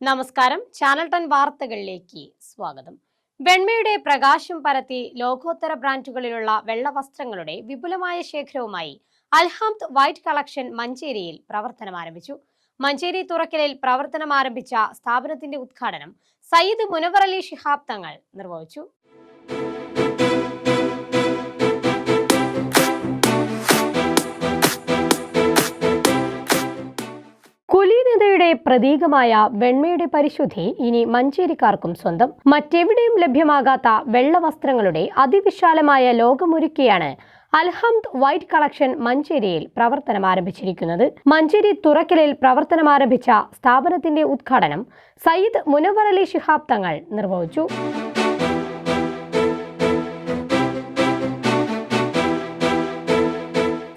നമസ്കാരം. ചാനൽ 10 വാർത്തകളിലേക്ക് സ്വാഗതം. വെണ്മയുടെ പ്രകാശം പരത്തി ലോകോത്തര ബ്രാൻഡുകളിലുള്ള വെള്ളവസ്ത്രങ്ങളുടെ വിപുലമായ ശേഖരവുമായി അൽഹംദ് വൈറ്റ് കളക്ഷൻ മഞ്ചേരിയിൽ പ്രവർത്തനം ആരംഭിച്ചു. മഞ്ചേരി തുറക്കലിൽ പ്രവർത്തനം ആരംഭിച്ച സ്ഥാപനത്തിന്റെ ഉദ്ഘാടനം സയ്യിദ് മുനവർ അലി ശിഹാബ് തങ്ങൾ നിർവഹിച്ചു. കുലീനതയുടെ പ്രതീകമായ വെണ്മയുടെ പരിശുദ്ധി ഇനി മഞ്ചേരിക്കാർക്കും സ്വന്തം. മറ്റെവിടെയും ലഭ്യമാകാത്ത വെള്ളവസ്ത്രങ്ങളുടെ അതിവിശാലമായ ലോകമൊരുക്കിയാണ് അൽഹംദ് വൈറ്റ് കളക്ഷൻ മഞ്ചേരിയിൽ പ്രവർത്തനം ആരംഭിച്ചിരിക്കുന്നത്. മഞ്ചേരി തുറക്കലിൽ പ്രവർത്തനം ആരംഭിച്ച സ്ഥാപനത്തിന്റെ ഉദ്ഘാടനം സയ്യിദ് മുനവർ അലി ശിഹാബ് തങ്ങൾ നിർവഹിച്ചു.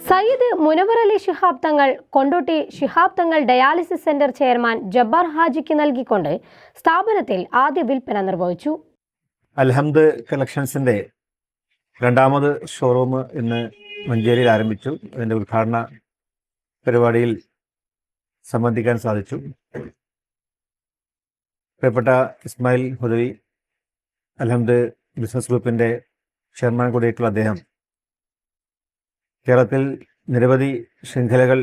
Sayyid Munavar Ali Shihab Thangal Kondotty Shihab Thangal dialysis centre chairman Jabbar ഹാജിക്ക് നൽകിക്കൊണ്ട് സ്ഥാപനത്തിൽ ആദ്യ വിൽപ്പന നിർവഹിച്ചു. അൽഹംദ് കളക്ഷൻസിന്റെ രണ്ടാമത് ഷോറൂം ഇന്ന് മഞ്ചേരിയിൽ ആരംഭിച്ചു. അതിന്റെ ഉദ്ഘാടന പരിപാടിയിൽ സംബന്ധിക്കാൻ സാധിച്ചു. പ്രിയപ്പെട്ട ഇസ്മായിൽ ഹുദവി, അൽഹംദ് ബിസിനസ് ഗ്രൂപ്പിന്റെ ചെയർമാൻ കൂടിയിട്ടുള്ള അദ്ദേഹം കേരളത്തിൽ നിരവധി ശൃംഖലകൾ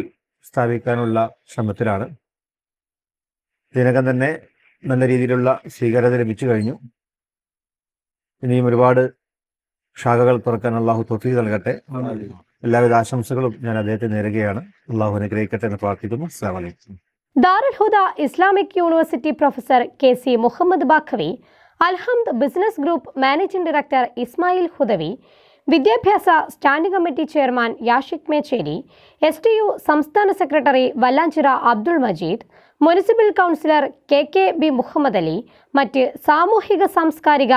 സ്ഥാപിക്കാനുള്ള ശ്രമത്തിലാണ്. ഇതിനകം തന്നെ നല്ല രീതിയിലുള്ള സ്വീകാര്യത ലഭിച്ചു കഴിഞ്ഞു. ഇനിയും ഒരുപാട് ശാഖകൾ തുറക്കാൻ അള്ളാഹു തൗഫീഖ് നൽകട്ടെ. എല്ലാവിധ ആശംസകളും ഞാൻ അദ്ദേഹത്തെ നേരുകയാണ്. അള്ളാഹു അനുഗ്രഹിക്കട്ടെ എന്ന് പ്രാർത്ഥിക്കുന്നു. അസ്സലാമു അലൈക്കും. Darul Huda Islamic university professor KC Muhammad Baqavi, Alhamd business group managing director Ismail Hudavi, വിദ്യാഭ്യാസ standing committee chairman Yashik Mechery, STU സംസ്ഥാന secretary Vallanchira Abdul Majeed, municipal councillor KKB Muhammad Ali, മറ്റ് സാമൂഹിക സാംസ്കാരിക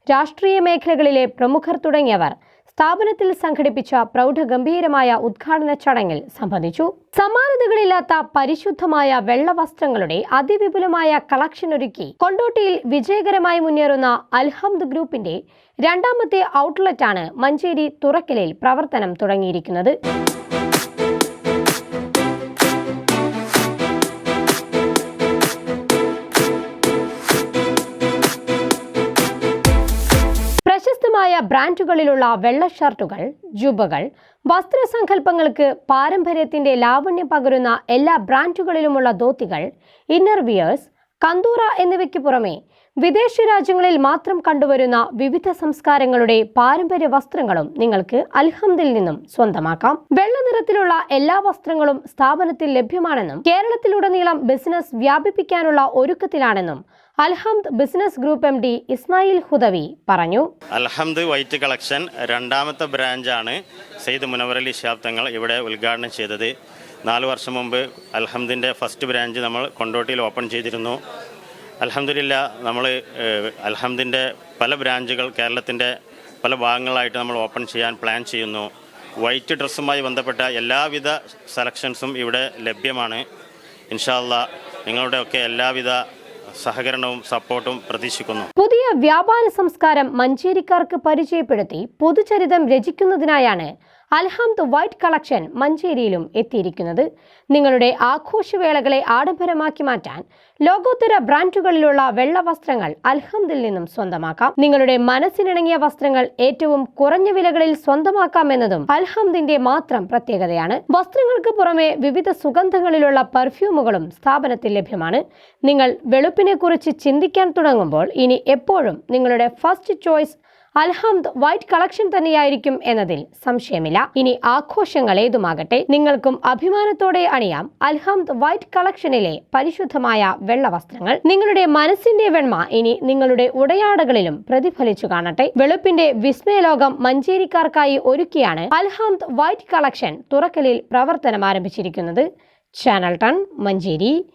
രാഷ്ട്രീയ മേഖലകളിലെ പ്രമുഖർ തുടങ്ങിയവർ സ്ഥാപനത്തിൽ സംഘടിപ്പിച്ച പ്രൗഢഗംഭീരമായ ഉദ്ഘാടന ചടങ്ങിൽ സംബന്ധിച്ചു. സമാനതകളില്ലാത്ത പരിശുദ്ധമായ വെള്ളവസ്ത്രങ്ങളുടെ അതിവിപുലമായ കളക്ഷൻ ഒരുക്കി കൊണ്ടോട്ടിയിൽ വിജയകരമായി മുന്നേറുന്ന അൽഹംദ് ഗ്രൂപ്പിന്റെ രണ്ടാമത്തെ ഔട്ട്ലെറ്റാണ് മഞ്ചേരി തുറക്കലിൽ പ്രവർത്തനം തുടങ്ങിയിരിക്കുന്നത്. പ്രശസ്തമായ ബ്രാൻഡുകളിലുള്ള വെള്ള ഷർട്ടുകൾ, ജുബകൾ, വസ്ത്രസങ്കല്പങ്ങൾക്ക് പാരമ്പര്യത്തിന്റെ ലാവണ്യം പകരുന്ന എല്ലാ ബ്രാൻഡുകളിലുമുള്ള ധോത്തികൾ, ഇന്നർ വിയേഴ്സ്, കന്തൂറ എന്നിവയ്ക്ക് പുറമെ വിദേശ രാജ്യങ്ങളിൽ മാത്രം കണ്ടുവരുന്ന വിവിധ സംസ്കാരങ്ങളുടെ പാരമ്പര്യ വസ്ത്രങ്ങളും നിങ്ങൾക്ക് അൽഹംദിൽ നിന്നും സ്വന്തമാക്കാം. വെള്ള നിറത്തിലുള്ള എല്ലാ വസ്ത്രങ്ങളും സ്ഥാപനത്തിൽ ലഭ്യമാണെന്നും കേരളത്തിലുടനീളം ബിസിനസ് വ്യാപിപ്പിക്കാനുള്ള ഒരുക്കത്തിലാണെന്നും Alhamd business group MD Ismail Hudavi പറഞ്ഞു. അൽഹംദ് വൈറ്റ് കളക്ഷൻ രണ്ടാമത്തെ ബ്രാഞ്ചാണ് സയ്യിദ് മുനവർ അലി ശിഹാബ് തങ്ങൾ ഇവിടെ ഉദ്ഘാടനം ചെയ്തത്. 4 വർഷം മുമ്പ് അൽഹംദിൻ്റെ ഫസ്റ്റ് ബ്രാഞ്ച് നമ്മൾ കൊണ്ടോട്ടിയിൽ ഓപ്പൺ ചെയ്തിരുന്നു. അൽഹംദുലില്ലാ, നമ്മൾ അൽഹംദിൻ്റെ പല ബ്രാഞ്ചുകൾ കേരളത്തിൻ്റെ പല ഭാഗങ്ങളായിട്ട് നമ്മൾ ഓപ്പൺ ചെയ്യാൻ പ്ലാൻ ചെയ്യുന്നു. വൈറ്റ് ഡ്രസ്സുമായി ബന്ധപ്പെട്ട എല്ലാവിധ സെലക്ഷൻസും ഇവിടെ ലഭ്യമാണ്. ഇൻഷാ അല്ലാഹ് നിങ്ങളുടെയൊക്കെ എല്ലാവിധ സഹകരണവും സപ്പോർട്ടും പ്രതീക്ഷിക്കുന്നു. പുതിയ വ്യാപാര സംസ്കാരം മഞ്ചേരിക്കാർക്ക് പരിചയപ്പെടുത്തി പൊതുചരിതം രചിക്കുന്നതിനായാണ് അൽഹംദ് വൈറ്റ് കളക്ഷൻ മഞ്ചേരിയിലും എത്തിയിരിക്കുന്നത്. നിങ്ങളുടെ ആഘോഷവേളകളെ ആഡംബരമാക്കി മാറ്റാൻ ലോകോത്തര ബ്രാൻഡുകളിലുള്ള വെള്ള വസ്ത്രങ്ങൾ അൽഹംദിൽ നിന്നും സ്വന്തമാക്കാം. നിങ്ങളുടെ മനസ്സിനിണങ്ങിയ വസ്ത്രങ്ങൾ ഏറ്റവും കുറഞ്ഞ വിലകളിൽ സ്വന്തമാക്കാമെന്നതും അൽഹംദിന്റെ മാത്രം പ്രത്യേകതയാണ്. വസ്ത്രങ്ങൾക്ക് പുറമെ വിവിധ സുഗന്ധങ്ങളിലുള്ള പെർഫ്യൂമുകളും സ്ഥാപനത്തിൽ ലഭ്യമാണ്. നിങ്ങൾ വെളുപ്പിനെ കുറിച്ച് ചിന്തിക്കാൻ തുടങ്ങുമ്പോൾ ഇനി എപ്പോഴും നിങ്ങളുടെ first choice Alhamd white collection തന്നെയായിരിക്കും എന്നതിൽ സംശയമില്ല. ഇനി ആഘോഷങ്ങൾ ഏതുമാകട്ടെ, നിങ്ങൾക്കും അഭിമാനത്തോടെ അണിയാം അൽഹംദ് വൈറ്റ് കളക്ഷനിലെ പരിശുദ്ധമായ വെള്ളവസ്ത്രങ്ങൾ. നിങ്ങളുടെ മനസ്സിന്റെ വെണ്മ ഇനി നിങ്ങളുടെ ഉടയാടകളിലും പ്രതിഫലിച്ചു കാണട്ടെ. വെളുപ്പിന്റെ വിസ്മയലോകം മഞ്ചേരിക്കാർക്കായി ഒരുക്കിയാണ് അൽഹംദ് വൈറ്റ് കളക്ഷൻ തുറക്കലിൽ പ്രവർത്തനം ആരംഭിച്ചിരിക്കുന്നത്. ചാനൽ 10 മഞ്ചേരി.